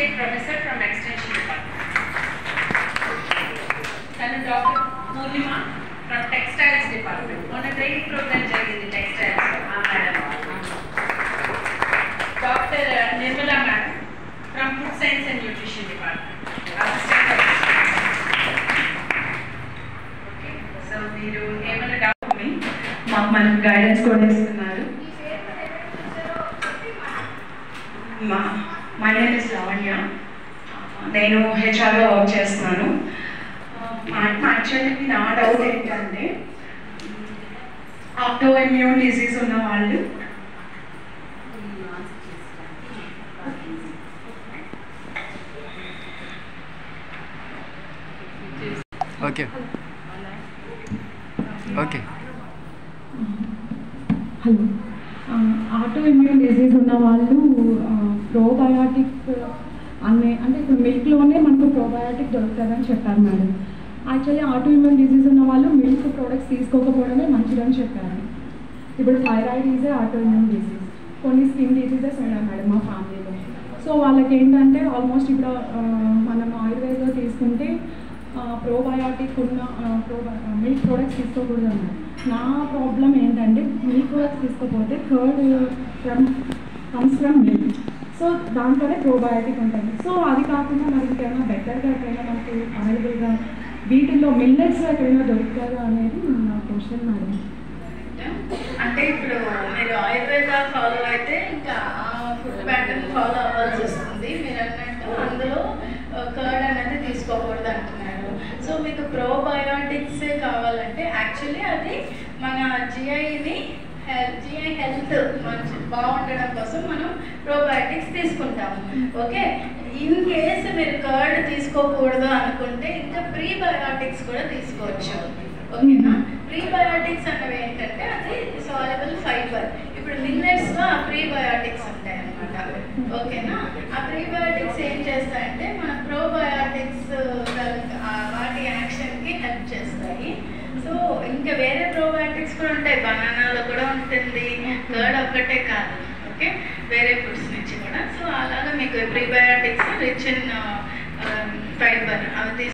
associate professor from extension department. Then Dr. Purnima from textiles department. On a training program jarigindi textiles madam. Dr. Nirmala madam from food science and nutrition department. Assistant professor. Okay. So మీరు ఏమైనా doubt మీ మాకు మనకు guidance కూడా ఇస్తున్నారు. My name is Lavanya. నేను హెచ్ఆర్లో work చేస్తున్నాను. Actually నా doubt ఏంటంటే ఆటో ఇమ్యూన్ డిసీజ్ ఉన్న వాళ్ళు okay okay hello, auto immune disease ఉన్న వాళ్ళు ప్రోబయాటిక్ అంటే ఇప్పుడు మిల్క్లోనే మనకు ప్రోబయాటిక్ దొరుకుతుందని చెప్పారు madam. Actually auto immune disease ఉన్న వాళ్ళు మిల్క్ ప్రోడక్ట్స్ తీసుకోకపోవడమే మంచిదని చెప్పారు. ఇప్పుడు thyroid is auto immune disease, కొన్ని స్కిన్ డిసీజెస్ ఉన్నాయి మేడం మా ఫ్యామిలీలో. సో వాళ్ళకి ఏంటంటే ఆల్మోస్ట్ ఇప్పుడు మనం ఆయుర్వేదంలో తీసుకుంటే ప్రోబయాటిక్ ఉన్న మిల్క్ ప్రోడక్ట్స్ తీసుకోకూడదు అన్నారు. నా ప్రాబ్లం ఏంటంటే మిల్క్ ప్రోడక్ట్స్ తీసుకోకపోతే curd comes from milk, so దాంట్లోనే ప్రోబయాటిక్ ఉంటుంది. సో అది కాకుండా మరి ఇంకేమైనా బెటర్గా ఎక్కడైనా మనకి అవైలబుల్గా వీటిల్లో మిల్లెట్స్ ఎక్కడైనా దొరుకుతారా అనేది నా క్వశ్చన్ మేడం. అంటే ఇప్పుడు మీరు ఆయుర్వేద ఫాలో అయితే ఇంకా ఫుడ్ ప్యాటర్న్ ఫాలో అవ్వాల్సి వస్తుంది. మీరు అన్నట్టు అందులో కర్డ్ అనేది తీసుకోకూడదు అంటున్నారు. సో మీకు ప్రోబయోటిక్సే కావాలంటే యాక్చువల్లీ అది మన జిఐ హెల్త్ మంచి బాగుండడం కోసం మనం ప్రోబయోటిక్స్ తీసుకుంటాము. ఓకే, ఇన్ కేసు మీరు కర్డ్ తీసుకోకూడదు అనుకుంటే ఇంకా ప్రీబయోటిక్స్ కూడా తీసుకోవచ్చు. ఓకేనా, ప్రీబయోటిక్స్ అనేవి ఏంటంటే అది సాల్యుబుల్ ఫైబర్. ఇప్పుడు మిల్లెట్స్లో ఆ ప్రీబయోటిక్స్ ఉంటాయి అన్నమాట. ఓకేనా, ఆ ప్రీబయోటిక్స్ ఏం చేస్తాయంటే మన ప్రోబయోటిక్స్ వాటి యాక్షన్కి హెల్ప్ చేస్తాయి. సో ఇంకా వేరే ప్రోబయోటిక్స్ కూడా ఉంటాయి, బనానాలో కూడా ఉంటుంది, కర్డ్ ఒక్కటే కాదు. ఓకే, వేరే ఫుడ్స్ నుంచి కూడా. సో అలాగా మీకు ప్రీబయోటిక్స్ రిచ్ ఇన్ ఫైబర్ అవి